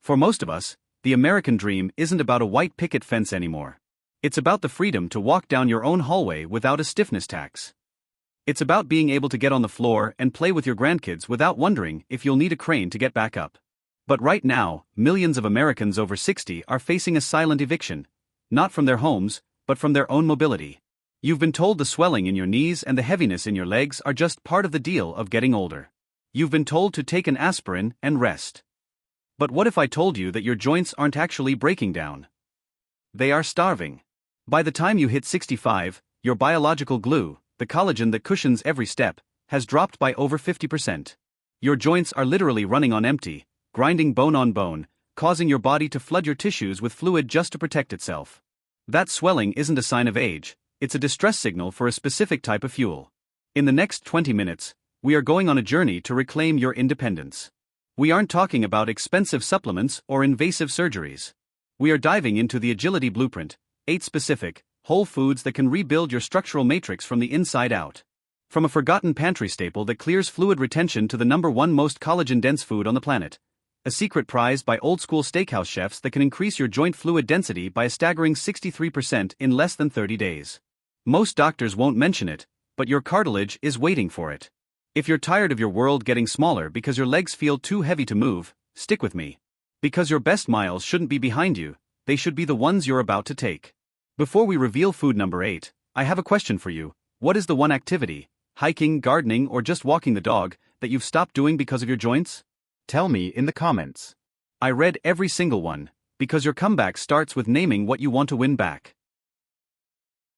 For most of us, the American dream isn't about a white picket fence anymore. It's about the freedom to walk down your own hallway without a stiffness tax. It's about being able to get on the floor and play with your grandkids without wondering if you'll need a crane to get back up. But right now, millions of Americans over 60 are facing a silent eviction, not from their homes, but from their own mobility. You've been told the swelling in your knees and the heaviness in your legs are just part of the deal of getting older. You've been told to take an aspirin and rest. But what if I told you that your joints aren't actually breaking down? They are starving. By the time you hit 65, your biological glue, the collagen that cushions every step, has dropped by over 50%. Your joints are literally running on empty, grinding bone on bone, causing your body to flood your tissues with fluid just to protect itself. That swelling isn't a sign of age, it's a distress signal for a specific type of fuel. In the next 20 minutes, we are going on a journey to reclaim your independence. We aren't talking about expensive supplements or invasive surgeries. We are diving into the Agility Blueprint, 8 specific, whole foods that can rebuild your structural matrix from the inside out. From a forgotten pantry staple that clears fluid retention to the #1 most collagen-dense food on the planet. A secret prized by old-school steakhouse chefs that can increase your joint fluid density by a staggering 63% in less than 30 days. Most doctors won't mention it, but your cartilage is waiting for it. If you're tired of your world getting smaller because your legs feel too heavy to move, stick with me. Because your best miles shouldn't be behind you, they should be the ones you're about to take. Before we reveal food number 8, I have a question for you. What is the one activity, hiking, gardening, or just walking the dog, that you've stopped doing because of your joints? Tell me in the comments. I read every single one, because your comeback starts with naming what you want to win back.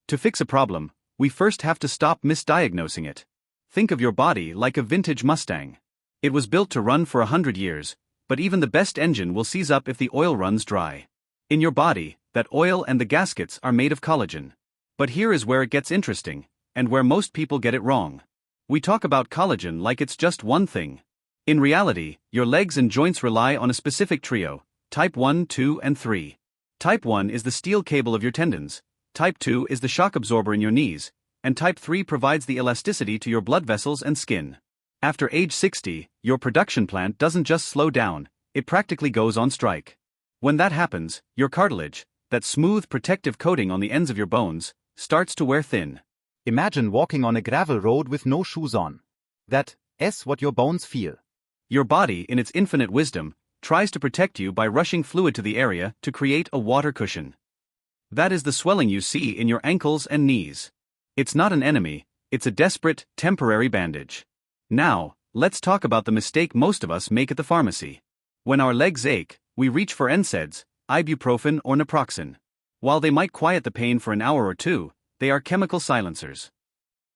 To fix a problem, we first have to stop misdiagnosing it. Think of your body like a vintage Mustang. It was built to run for 100 years, but even the best engine will seize up if the oil runs dry. In your body, that oil and the gaskets are made of collagen. But here is where it gets interesting, and where most people get it wrong. We talk about collagen like it's just one thing. In reality, your legs and joints rely on a specific trio, type 1, 2, and 3. Type 1 is the steel cable of your tendons, type 2 is the shock absorber in your knees, and type 3 provides the elasticity to your blood vessels and skin. After age 60, your production plant doesn't just slow down, it practically goes on strike. When that happens, your cartilage, that smooth protective coating on the ends of your bones, starts to wear thin. Imagine walking on a gravel road with no shoes on. That's what your bones feel. Your body, in its infinite wisdom, tries to protect you by rushing fluid to the area to create a water cushion. That is the swelling you see in your ankles and knees. It's not an enemy, it's a desperate, temporary bandage. Now, let's talk about the mistake most of us make at the pharmacy. When our legs ache, we reach for NSAIDs, ibuprofen or naproxen. While they might quiet the pain for an hour or two, they are chemical silencers.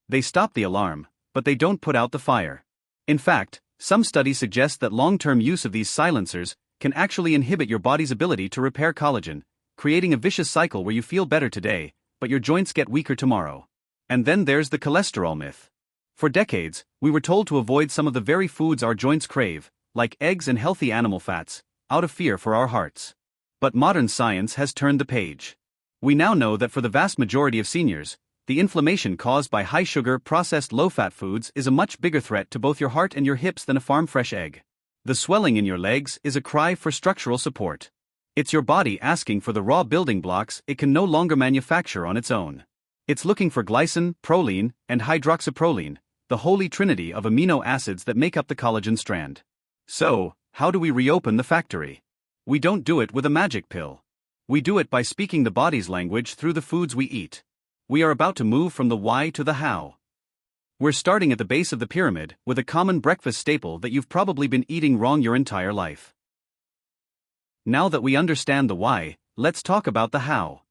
They stop the alarm, but they don't put out the fire. In fact, some studies suggest that long-term use of these silencers can actually inhibit your body's ability to repair collagen, creating a vicious cycle where you feel better today, but your joints get weaker tomorrow. And then there's the cholesterol myth. For decades, we were told to avoid some of the very foods our joints crave, like eggs and healthy animal fats, out of fear for our hearts. But modern science has turned the page. We now know that for the vast majority of seniors, the inflammation caused by high-sugar, processed low-fat foods is a much bigger threat to both your heart and your hips than a farm-fresh egg. The swelling in your legs is a cry for structural support. It's your body asking for the raw building blocks it can no longer manufacture on its own. It's looking for glycine, proline, and hydroxyproline, the holy trinity of amino acids that make up the collagen strand. So, how do we reopen the factory? We don't do it with a magic pill. We do it by speaking the body's language through the foods we eat. We are about to move from the why to the how. We're starting at the base of the pyramid with a common breakfast staple that you've probably been eating wrong your entire life. Now that we understand the why, let's talk about the how.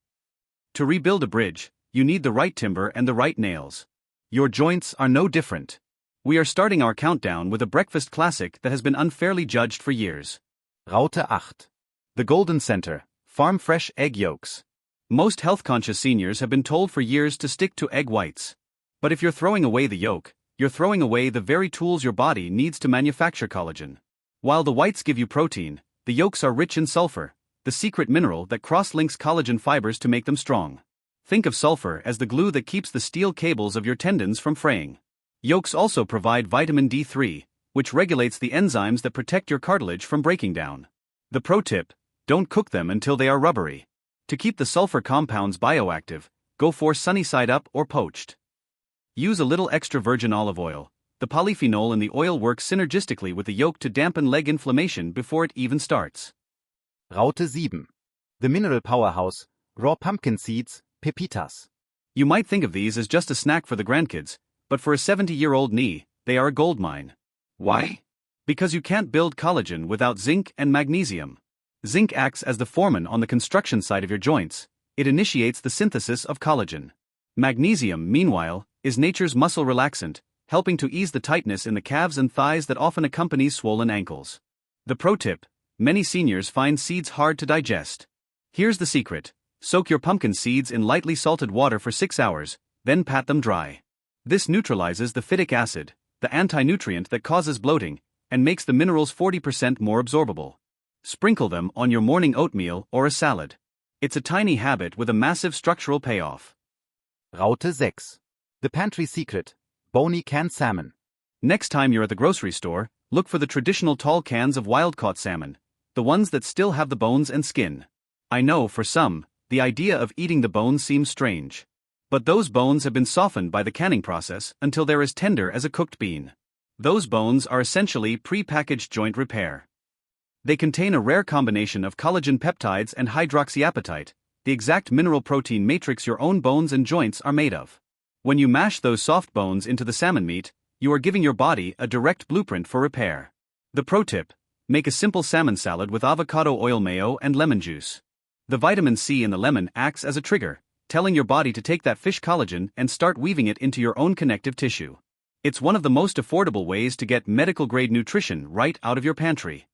To rebuild a bridge, you need the right timber and the right nails. Your joints are no different. We are starting our countdown with a breakfast classic that has been unfairly judged for years. Raute 8. The Golden Center, farm-fresh egg yolks. Most health-conscious seniors have been told for years to stick to egg whites. But if you're throwing away the yolk, you're throwing away the very tools your body needs to manufacture collagen. While the whites give you protein, the yolks are rich in sulfur, the secret mineral that cross-links collagen fibers to make them strong. Think of sulfur as the glue that keeps the steel cables of your tendons from fraying. Yolks also provide vitamin D3, which regulates the enzymes that protect your cartilage from breaking down. The pro tip: don't cook them until they are rubbery. To keep the sulfur compounds bioactive, go for sunny side up or poached. Use a little extra virgin olive oil. The polyphenol in the oil works synergistically with the yolk to dampen leg inflammation before it even starts. Raute 7. The mineral powerhouse, raw pumpkin seeds, pepitas. You might think of these as just a snack for the grandkids, but for a 70-year-old knee, they are a goldmine. Why? Because you can't build collagen without zinc and magnesium. Zinc acts as the foreman on the construction site of your joints. It initiates the synthesis of collagen. Magnesium, meanwhile, is nature's muscle relaxant, helping to ease the tightness in the calves and thighs that often accompanies swollen ankles. The pro tip: many seniors find seeds hard to digest. Here's the secret: soak your pumpkin seeds in lightly salted water for 6 hours, then pat them dry. This neutralizes the phytic acid, the anti-nutrient that causes bloating, and makes the minerals 40% more absorbable. Sprinkle them on your morning oatmeal or a salad. It's a tiny habit with a massive structural payoff. Raute 6. The pantry secret, bony canned salmon. Next time you're at the grocery store, look for the traditional tall cans of wild-caught salmon, the ones that still have the bones and skin. I know, for some, the idea of eating the bones seems strange. But those bones have been softened by the canning process until they're as tender as a cooked bean. Those bones are essentially pre-packaged joint repair. They contain a rare combination of collagen peptides and hydroxyapatite, the exact mineral protein matrix your own bones and joints are made of. When you mash those soft bones into the salmon meat, you are giving your body a direct blueprint for repair. The pro tip: make a simple salmon salad with avocado oil mayo and lemon juice. The vitamin C in the lemon acts as a trigger, telling your body to take that fish collagen and start weaving it into your own connective tissue. It's one of the most affordable ways to get medical-grade nutrition right out of your pantry.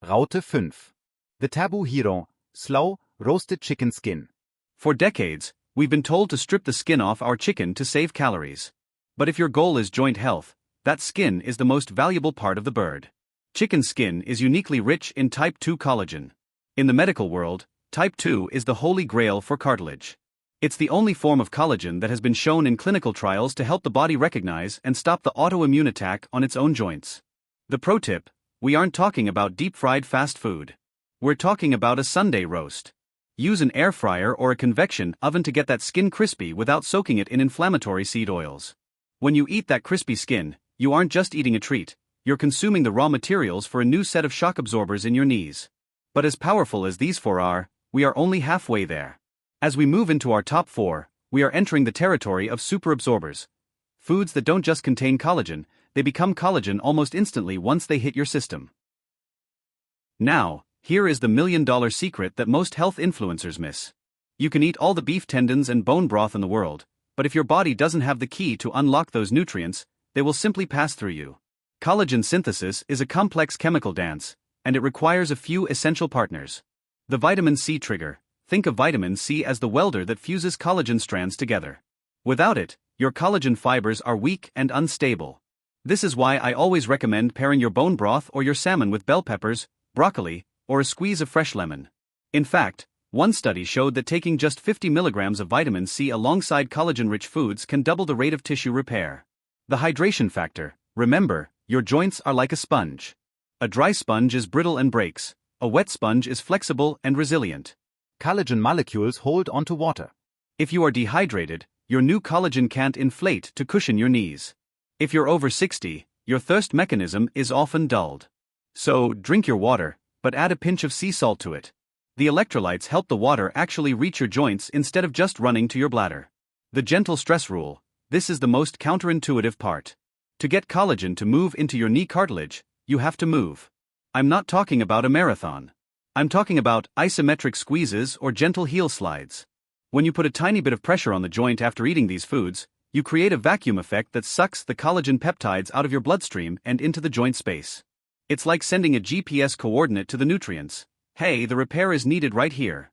Raute 5. The taboo hero, slow, roasted chicken skin. For decades, we've been told to strip the skin off our chicken to save calories. But if your goal is joint health, that skin is the most valuable part of the bird. Chicken skin is uniquely rich in type 2 collagen. In the medical world, type 2 is the holy grail for cartilage. It's the only form of collagen that has been shown in clinical trials to help the body recognize and stop the autoimmune attack on its own joints. The pro tip: we aren't talking about deep-fried fast food. We're talking about a Sunday roast. Use an air fryer or a convection oven to get that skin crispy without soaking it in inflammatory seed oils. When you eat that crispy skin, you aren't just eating a treat, you're consuming the raw materials for a new set of shock absorbers in your knees. But as powerful as these 4 are, we are only halfway there. As we move into our top 4, we are entering the territory of superabsorbers. Foods that don't just contain collagen, they become collagen almost instantly once they hit your system. Now, here is the $1,000,000 secret that most health influencers miss. You can eat all the beef tendons and bone broth in the world, but if your body doesn't have the key to unlock those nutrients, they will simply pass through you. Collagen synthesis is a complex chemical dance, and it requires a few essential partners. The vitamin C trigger: think of vitamin C as the welder that fuses collagen strands together. Without it, your collagen fibers are weak and unstable. This is why I always recommend pairing your bone broth or your salmon with bell peppers, broccoli, or a squeeze of fresh lemon. In fact, one study showed that taking just 50 milligrams of vitamin C alongside collagen-rich foods can double the rate of tissue repair. The hydration factor: remember, your joints are like a sponge. A dry sponge is brittle and breaks. A wet sponge is flexible and resilient. Collagen molecules hold onto water. If you are dehydrated, your new collagen can't inflate to cushion your knees. If you're over 60, your thirst mechanism is often dulled. So, drink your water, but add a pinch of sea salt to it. The electrolytes help the water actually reach your joints instead of just running to your bladder. The gentle stress rule: this is the most counterintuitive part. To get collagen to move into your knee cartilage, you have to move. I'm not talking about a marathon. I'm talking about isometric squeezes or gentle heel slides. When you put a tiny bit of pressure on the joint after eating these foods, you create a vacuum effect that sucks the collagen peptides out of your bloodstream and into the joint space. It's like sending a GPS coordinate to the nutrients. Hey, the repair is needed right here.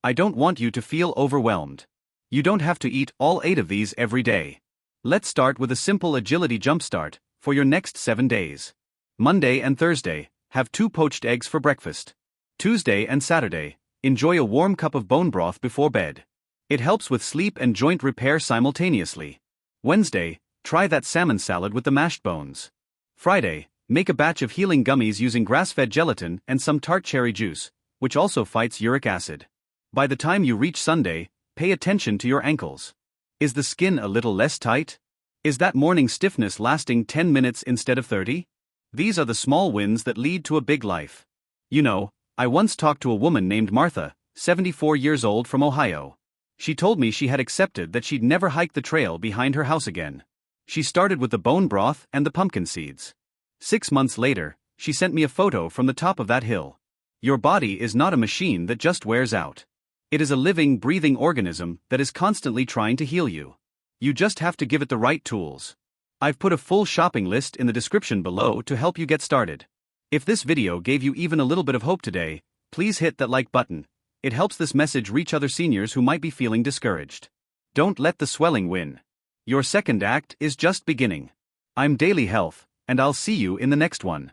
I don't want you to feel overwhelmed. You don't have to eat all 8 of these every day. Let's start with a simple agility jumpstart for your next 7 days. Monday and Thursday, have 2 poached eggs for breakfast. Tuesday and Saturday, enjoy a warm cup of bone broth before bed. It helps with sleep and joint repair simultaneously. Wednesday, try that salmon salad with the mashed bones. Friday, Make a batch of healing gummies using grass-fed gelatin and some tart cherry juice, which also fights uric acid. By the time you reach Sunday, pay attention to your ankles. Is the skin a little less tight? Is that morning stiffness lasting 10 minutes instead of 30? These are the small wins that lead to a big life. You know, I once talked to a woman named Martha, 74 years old, from Ohio. She told me she had accepted that she'd never hike the trail behind her house again. She started with the bone broth and the pumpkin seeds. 6 months later, she sent me a photo from the top of that hill. Your body is not a machine that just wears out. It is a living, breathing organism that is constantly trying to heal you. You just have to give it the right tools. I've put a full shopping list in the description below to help you get started. If this video gave you even a little bit of hope today, please hit that like button. It helps this message reach other seniors who might be feeling discouraged. Don't let the swelling win. Your second act is just beginning. I'm Daily Health, and I'll see you in the next one.